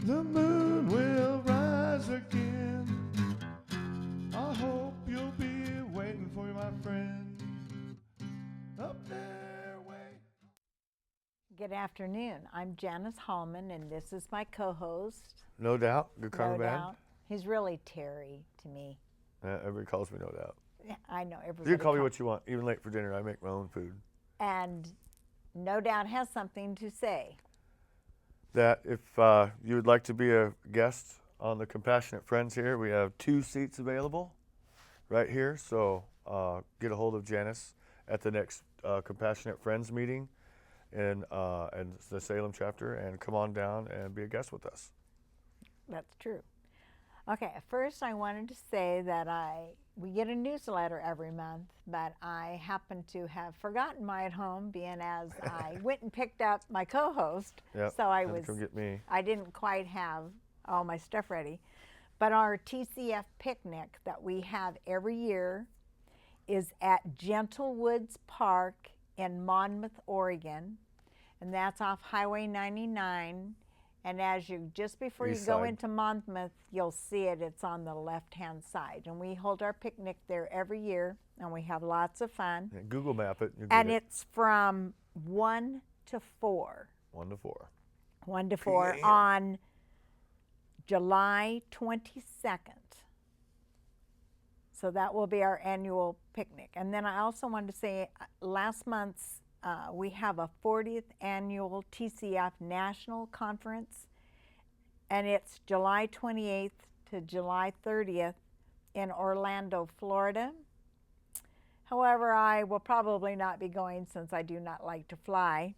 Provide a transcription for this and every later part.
The moon will rise again. I hope you'll be waiting for me, my friend. Up there, wait. Good afternoon. I'm Janice Hallman, and this is my co-host. No Doubt, Good Karma No Band. Doubt. He's really Terry to me. Everybody calls me No Doubt. Yeah, I know everybody. You can call me what you want. Even late for dinner, I make my own food. And No Doubt has something to say. That if you would like to be a guest on the Compassionate Friends here, we have 2 seats available right here. So get a hold of Janice at the next Compassionate Friends meeting in the Salem chapter, and come on down and be a guest with us. That's true. Okay, first I wanted to say that we get a newsletter every month, but I happen to have forgotten mine at home, being as I went and picked up my co-host. Yep, So I had to was come get me. I didn't quite have all my stuff ready. But our TCF picnic that we have every year is at Gentle Woods Park in Monmouth, Oregon, and that's off Highway 99. And as you, just before East you go side. into Monmouth, you'll see it. It's on the left-hand side. And we hold our picnic there every year, and we have lots of fun. Yeah, Google Map it. You'll And get it. it's from 1 to 4. 1 to 4. 1 to 4 PM. on July 22nd. So that will be our annual picnic. And then I also wanted to say last month's we have a 40th annual TCF National Conference, and it's July 28th to July 30th in Orlando, Florida. However, I will probably not be going since I do not like to fly.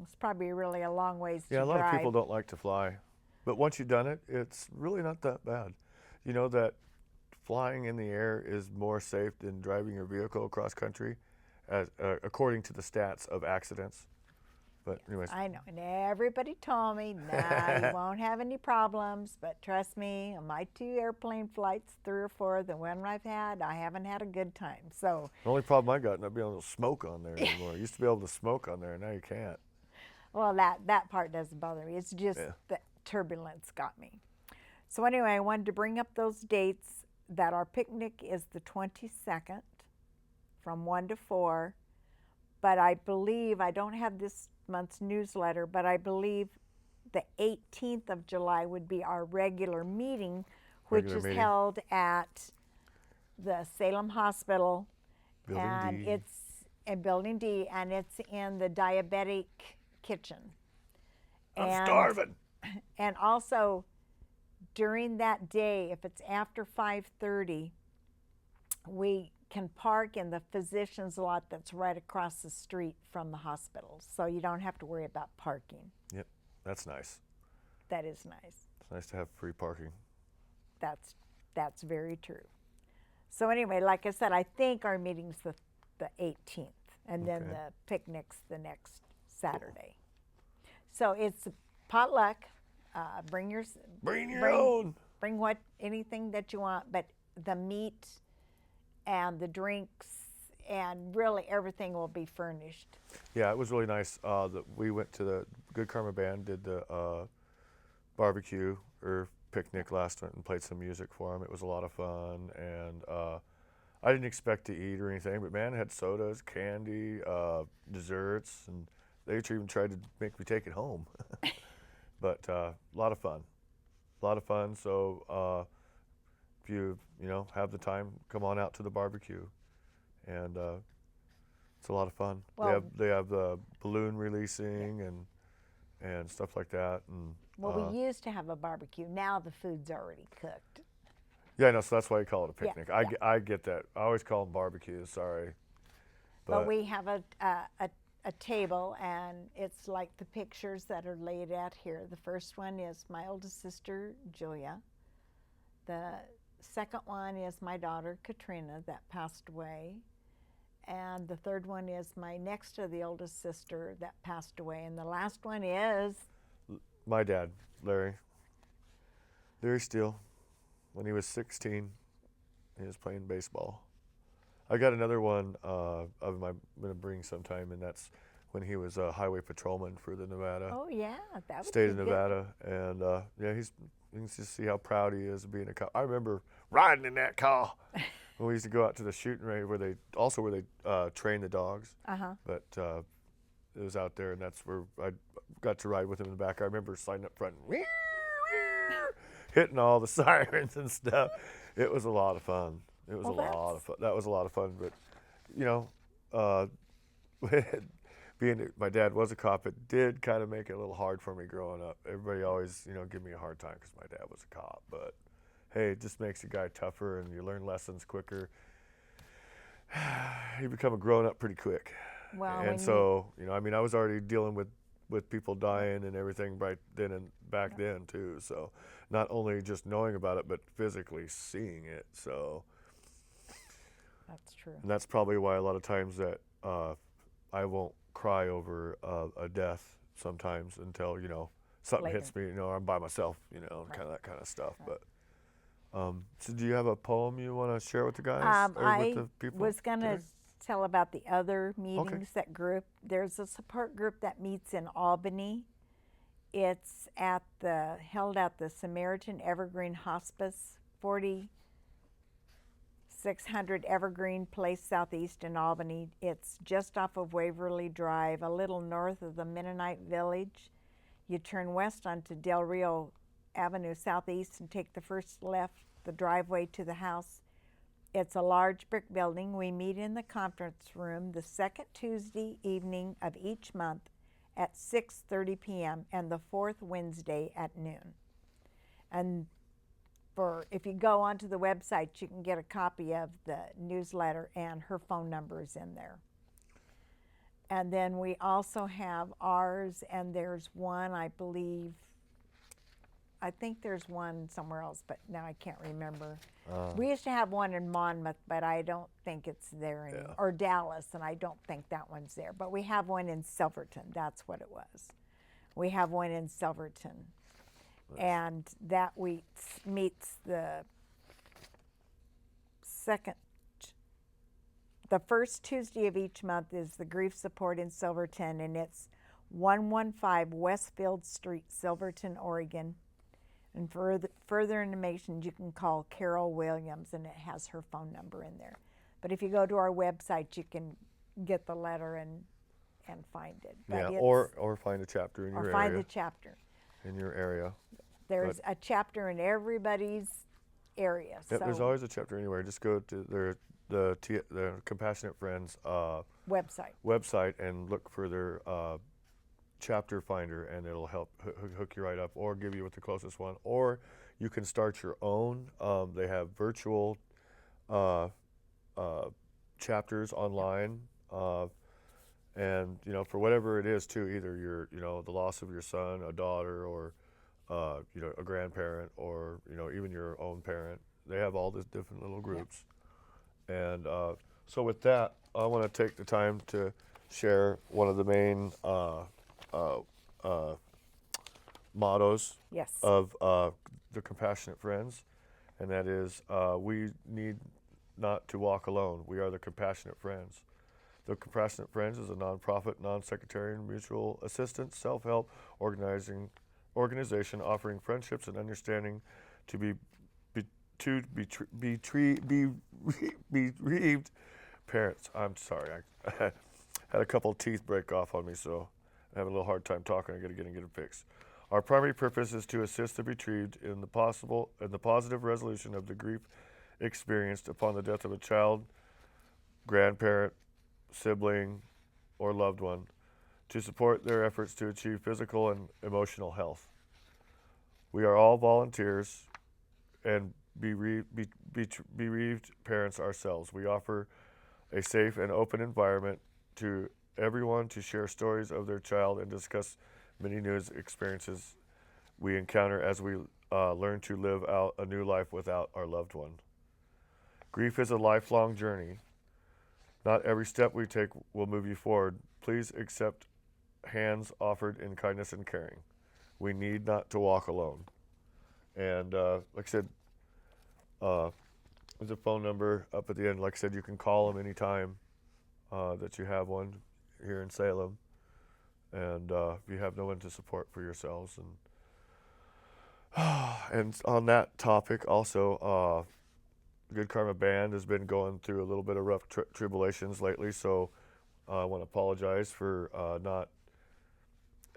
It's probably really a long ways to Yeah, a lot drive. of people don't like to fly. But once you've done it, it's really not that bad. You know that flying in the air is more safe than driving your vehicle across country, according to the stats of accidents. But anyways, I know, and everybody told me, nah, you won't have any problems, but trust me, on my 2 airplane flights, 3 or 4, the one I've had, I haven't had a good time. So, the only problem I got, not being able to smoke on there anymore. I used to be able to smoke on there, now you can't. well, that part doesn't bother me. It's just the turbulence got me. So anyway, I wanted to bring up those dates, that our picnic is the 22nd from 1 to 4, but I believe, I don't have this month's newsletter, but I believe the 18th of July would be our regular meeting, which is held at the Salem Hospital. Building and D. it's in Building D, and it's in the diabetic kitchen. I'm starving. And also, during that day, if it's after 5:30, we can park in the physician's lot that's right across the street from the hospital. So you don't have to worry about parking. Yep, that's nice. That is nice. It's nice to have free parking. That's very true. So anyway, like I said, I think our meeting's the 18th, and then Okay. the picnic's the next Saturday. So it's potluck. Bring your own. Bring anything that you want, but the meat and the drinks and really everything will be furnished. Yeah, it was really nice that we went to the Good Karma Band, did the barbecue or picnic last night and played some music for them. It was a lot of fun, and I didn't expect to eat or anything, but man, I had sodas, candy, desserts, and they even tried to make me take it home. But a lot of fun. A lot of fun. So if you have the time, come on out to the barbecue, and it's a lot of fun. Well, they have the balloon releasing and stuff like that. And well, we used to have a barbecue. Now the food's already cooked. yeah, no, so that's why you call it a Yeah, picnic. yeah. I get that. I always call them barbecues. Sorry, But we have a table, and it's like the pictures that are laid out here. The first one is my oldest sister, Julia. The second one is my daughter, Katrina, that passed away. And the third one is my next to the oldest sister that passed away. And the last one is my dad, Larry Steele. When he was 16, he was playing baseball. I got another one I'm going to bring sometime, and that's when he was a highway patrolman for the Nevada Oh yeah, that would state be of good. Nevada, and yeah, you can just see how proud he is of being a cop. I remember riding in that car when we used to go out to the shooting range where they train the dogs, Uh-huh. but it was out there, and that's where I got to ride with him in the back. I remember sliding up front, hitting all the sirens and stuff. It was a lot of fun. It was Well, a lot that's of fun. That was a lot of fun, but you know, uh, being that my dad was a cop, it did kind of make it a little hard for me growing up. Everybody always, give me a hard time because my dad was a cop. But hey, it just makes a guy tougher, and you learn lessons quicker. You become a grown up pretty quick. well And when you so, I was already dealing with people dying and everything right then and back then too. So not only just knowing about it, but physically seeing it. So that's true. and that's probably why a lot of times that I won't cry over a death sometimes until something Later. hits me. I'm by myself. Right. Kind of that kind of stuff. Right. But so, do you have a poem you want to share with the guys or with I the people? was going to today? tell about the other meetings that group. There's a support group that meets in Albany. It's held at the Samaritan Evergreen Hospice, 4600 Evergreen Place Southeast in Albany. It's just off of Waverly Drive, a little north of the Mennonite Village. You turn west onto Del Rio Avenue Southeast and take the first left, the driveway to the house. It's a large brick building. We meet in the conference room the second Tuesday evening of each month at 6:30 p.m. and the fourth Wednesday at noon. And if you go onto the website, you can get a copy of the newsletter, and her phone number is in there. And then we also have ours, and there's one, I think there's one somewhere else, but now I can't remember. We used to have one in Monmouth, but I don't think it's there anymore. Yeah. Or Dallas, and I don't think that one's there. But we have one in Silverton. That's what it was. We have one in Silverton. And that meets the first Tuesday of each month is the grief support in Silverton, and it's 115 Westfield Street, Silverton, Oregon. And for further information, you can call Carol Williams, and it has her phone number in there. But if you go to our website, you can get the letter and find it. But Yeah, or find a chapter in your or area. find a chapter. In your area. There's a chapter in everybody's area. Yep, So there's always a chapter anywhere. Just go to the Compassionate Friends website. and look for their chapter finder, and it'll help hook you right up, or give you with the closest one, or you can start your own. They have virtual chapters online, and for whatever it is too. Either the loss of your son, a daughter, or a grandparent, or even your own parent. They have all these different little groups, and so with that, I want to take the time to share one of the main mottos Yes. of the Compassionate Friends, and that is, we need not to walk alone. We are the Compassionate Friends. The Compassionate Friends is a nonprofit, non-sectarian, mutual assistance, self-help organization offering friendships and understanding to bereaved parents. I'm sorry, I had a couple of teeth break off on me, so I'm having a little hard time talking. I got to get it fixed. Our primary purpose is to assist the bereaved in the positive resolution of the grief experienced upon the death of a child, grandparent, sibling, or loved one, to support their efforts to achieve physical and emotional health. We are all volunteers and bereaved parents ourselves. We offer a safe and open environment to everyone to share stories of their child and discuss many new experiences we encounter as we learn to live out a new life without our loved one. Grief is a lifelong journey. Not every step we take will move you forward. Please accept hands offered in kindness and caring. We need not to walk alone. And like I said, there's a phone number up at the end. Like I said, you can call them anytime that you have one here in Salem. and you have no one to support for yourselves. And on that topic, also, Good Karma Band has been going through a little bit of rough tribulations lately, so I want to apologize for not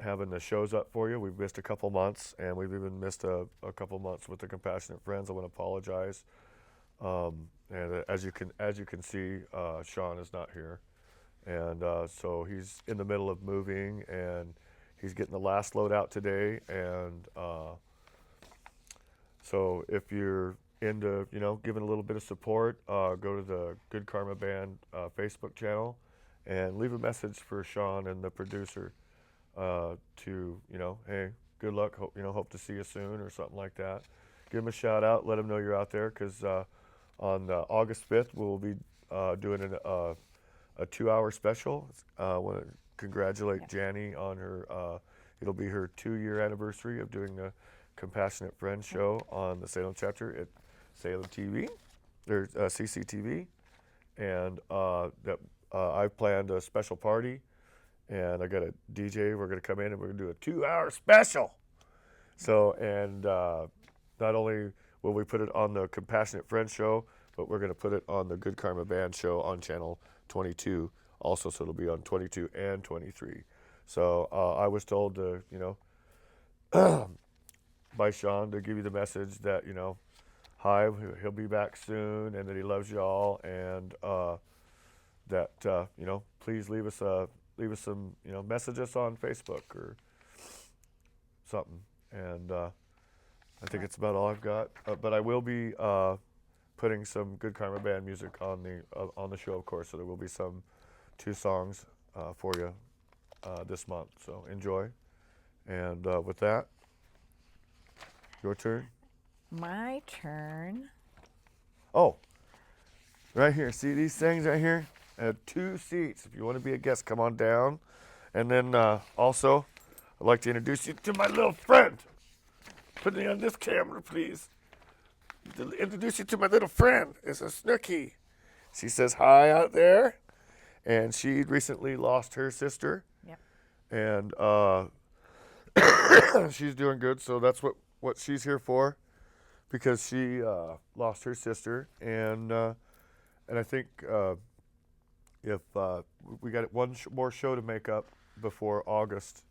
having the shows up for you. We've missed a couple months, and we've even missed a couple months with the Compassionate Friends. I want to apologize. And as you can see, Sean is not here, and so he's in the middle of moving, and he's getting the last load out today. And so if you're into giving a little bit of support, go to the Good Karma Band Facebook channel and leave a message for Sean and the producer to hey, good luck, hope to see you soon or something like that. Give him a shout out, let him know you're out there, because on August 5th we'll be doing a 2-hour special. I want to congratulate Janny on her it'll be her 2-year anniversary of doing the Compassionate Friends show on the Salem chapter at Salem TV, or CCTV, and that I've planned a special party, and I got a DJ. We're going to come in and we're going to do a 2-hour special. So, and not only will we put it on the Compassionate Friends show, but we're going to put it on the Good Karma Band show on channel 22 also, so it'll be on 22 and 23. So I was told to, by Sean, to give you the message that, hi, he'll be back soon, and that he loves you all, and that please leave us some, message us on Facebook or something. And I think it's about all I've got. But I will be putting some Good Karma Band music on the show, of course. So there will be some 2 songs for you this month. So enjoy. And with that, your turn. My turn. Oh, right here. See these things right here? I have 2 seats. If you want to be a guest, come on down. And then also, I'd like to introduce you to my little friend. Put me on this camera, please. To introduce you to my little friend. It's a Snooky. She says hi out there. And she recently lost her sister. Yep. And she's doing good, so that's what she's here for, because she lost her sister. And I think if we got one more show to make up before August,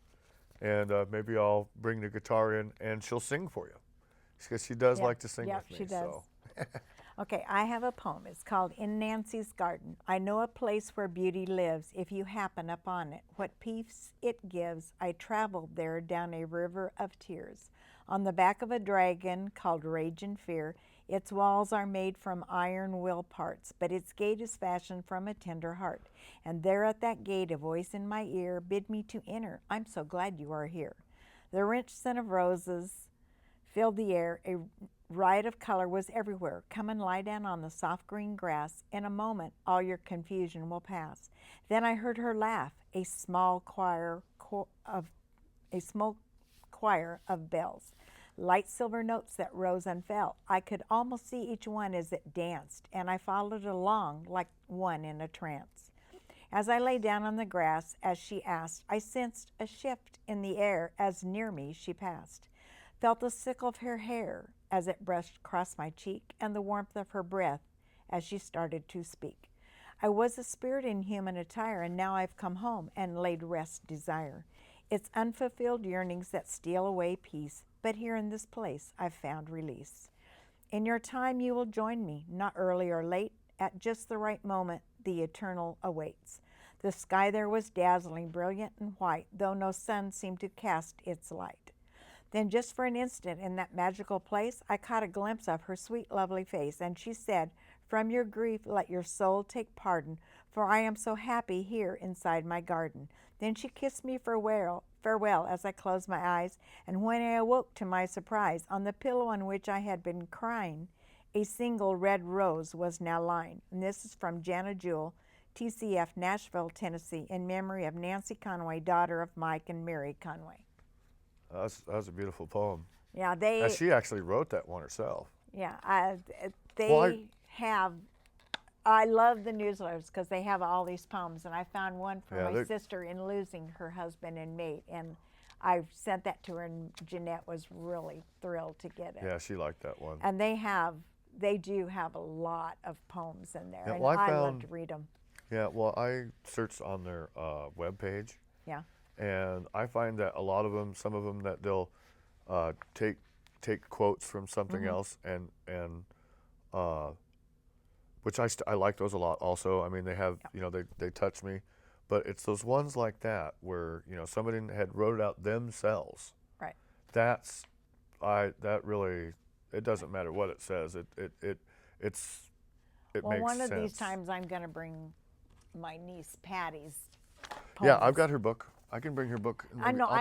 and maybe I'll bring the guitar in and she'll sing for you, because she does like to sing with me. She does. So. Okay, I have a poem. It's called In Nancy's Garden. I know a place where beauty lives if you happen upon it. What peace it gives. I traveled there down a river of tears. On the back of a dragon called Rage and Fear. Its walls are made from iron will parts, but its gate is fashioned from a tender heart. And there at that gate a voice in my ear bid me to enter. I'm so glad you are here. The rich scent of roses filled the air. A riot of color was everywhere. Come and lie down on the soft green grass. In a moment all your confusion will pass. Then I heard her laugh, a small choir of bells. Light silver notes that rose and fell. I could almost see each one as it danced, and I followed along like one in a trance. As I lay down on the grass, as she asked, I sensed a shift in the air as near me she passed. Felt the sickle of her hair as it brushed across my cheek, and the warmth of her breath as she started to speak. I was a spirit in human attire, and now I've come home and laid rest desire. It's unfulfilled yearnings that steal away peace, but here in this place I've found release. In your time you will join me, not early or late, at just the right moment the eternal awaits. The sky there was dazzling, brilliant and white, though no sun seemed to cast its light. Then just for an instant in that magical place, I caught a glimpse of her sweet, lovely face, and she said, from your grief let your soul take pardon, for I am so happy here inside my garden. Then she kissed me farewell as I closed my eyes, and when I awoke to my surprise, on the pillow on which I had been crying, a single red rose was now lying. And this is from Jana Jewell, TCF, Nashville, Tennessee, in memory of Nancy Conway, daughter of Mike and Mary Conway. That was a beautiful poem. Yeah, she actually wrote that one herself. Yeah, they have I love the newsletters because they have all these poems, and I found one for Yeah, my they're- sister in losing her husband and mate, and I sent that to her, and Jeanette was really thrilled to get it. Yeah, she liked that one. And they do have a lot of poems in there, Yeah, and well, I I love found- to read them. Yeah, well, I searched on their webpage, Yeah. and I find that a lot of them, some of them, that they'll take quotes from something else, and which I like those a lot. Also, I mean, they have they touch me, but it's those ones like that where somebody had wrote it out themselves. Right. That really, it doesn't matter what it says. It Well, makes one of sense. these times I'm going to bring my niece Patty's Yeah, poems. I've got her book. I can bring her book. and I maybe know. I'll-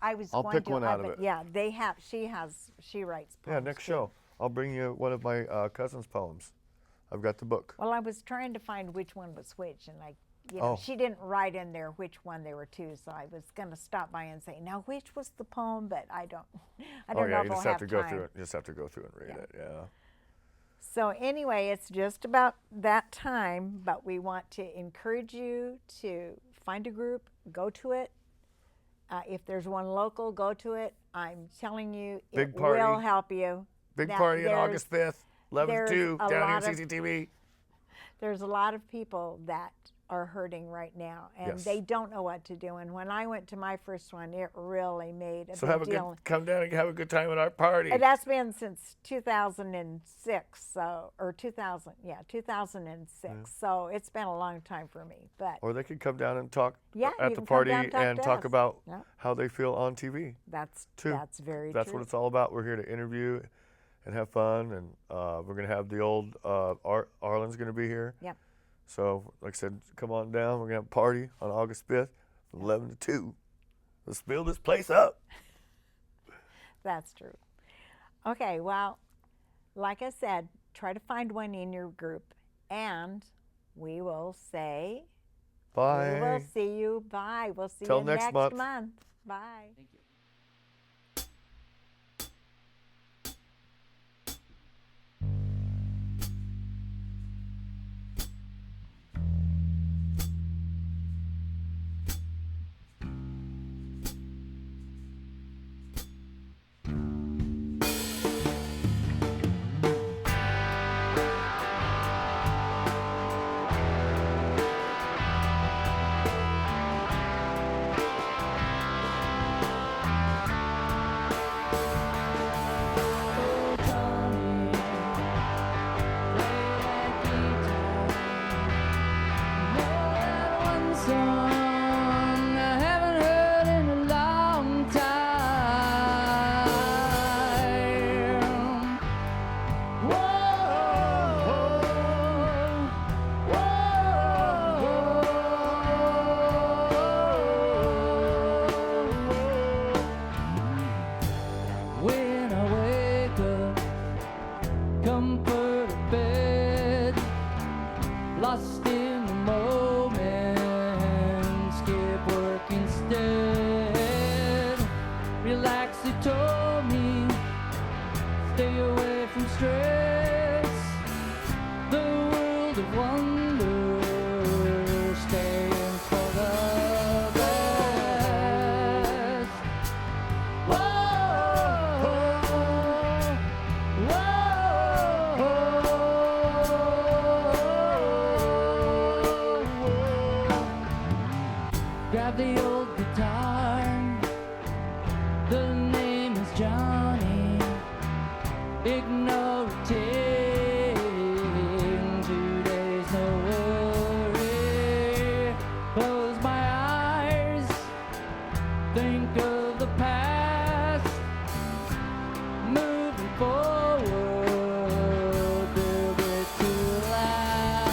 I was I'll going pick to. one out of but it. Yeah, they have. She writes poems. Yeah, next too. show I'll bring you one of my cousin's poems. I've got the book. Well, I was trying to find which one was which, and Oh. she didn't write in there which one they were to, so I was going to stop by and say, now which was the poem, but I don't Oh know yeah, if you I'll just have have to go time. through it. You just have to go through and read Yeah. it. Yeah. So anyway, it's just about that time, but we want to encourage you to find a group, go to it. If there's one local, go to it. I'm telling you, Big it party. will help you. Big Now, party on there's- August 5th, 11 there's to 2, a down here lot at of- CCTV. There's a lot of people that are hurting right now, and Yes. they don't know what to do. And when I went to my first one, it really made a So big deal. come down and have a good time at our party. And that's been since 2006, or 2006. So it's been a long time for me. But Or they could come down and talk Yeah, at you the can come party down and talk and to talk us. about Yeah. how they feel on TV. that's Too. very That's true. what it's all about. We're here to interview and have fun, and we're going to have the old Arlen's going to be here. Yep. So, like I said, come on down. We're going to have a party on August 5th from 11 to 2. Let's build this place up. That's true. Okay, well, like I said, try to find one in your group, and we will say, Bye. we will see you. Bye. We'll see Till you next month. Bye. Thank you. Oh, Johnny, play that guitar. Know that one song I haven't heard in a long time. When I wake up, comfort of bed, lost in the moment, skip work instead. Relax, he told me, stay away from stress. The world of wonder stands for the best. Grab the old guitar. The name is Johnny. Ignore it. Today's no worry. Close my eyes. Think of the past, moving forward, build it to last.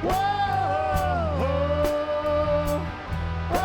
Whoa, whoa, whoa.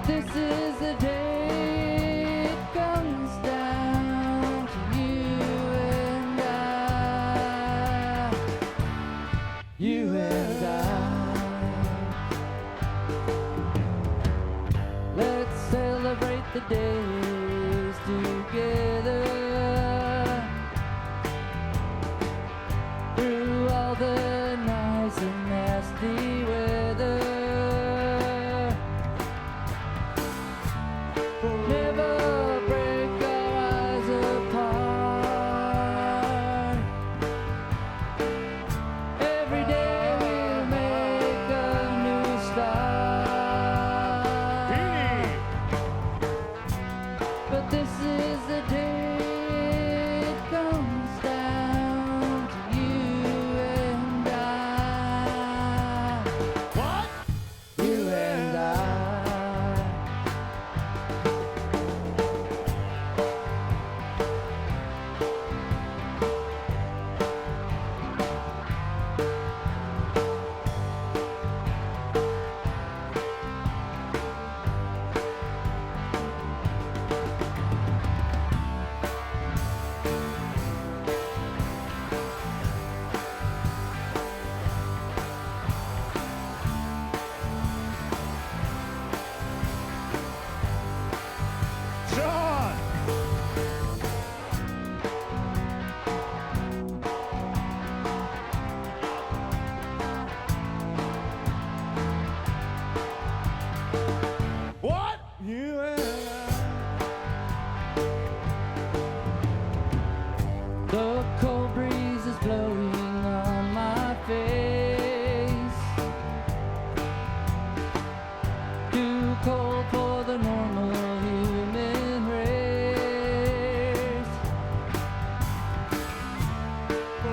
But this is the day it comes down to you and I. You and I. Let's celebrate the days together. Through all the nice and nasty weather. Never break our eyes apart. Every day we'll make a new start. But this is the day it comes down to you and I. What? You and I. John! What? You and The cold breeze is blowing on my face. Too cold for the normal human race.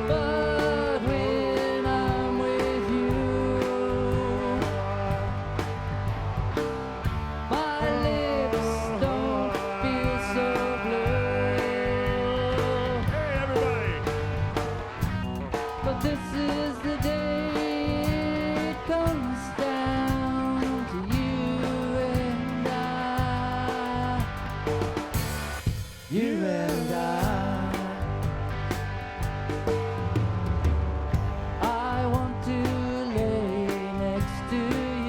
But when I'm with you, my lips don't feel so blue. Hey, everybody! But this is the day it comes down to you and I. You and I. I want to lay next to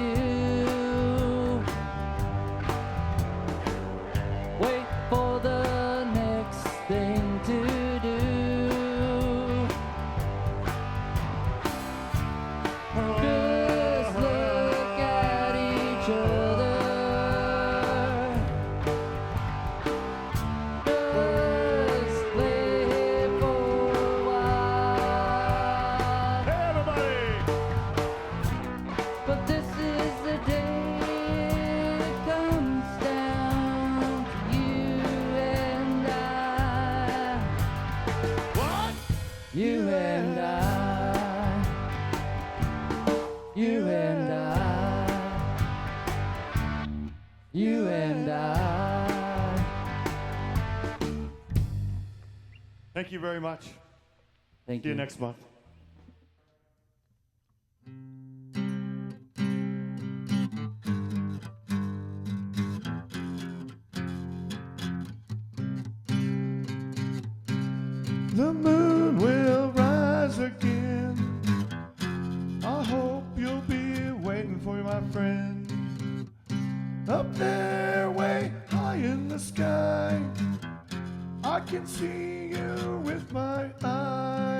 you. Wait for the next thing to do. Just look at each other. Just play for a while. Hey, everybody! But this is the day it comes down to you and I. What? You and I. You and I. You and I. Thank you very much. Thank See you you. next month. The moon will rise again. I hope you'll be waiting for me, my friend. Up there, way high in the sky, I can see you with my eyes.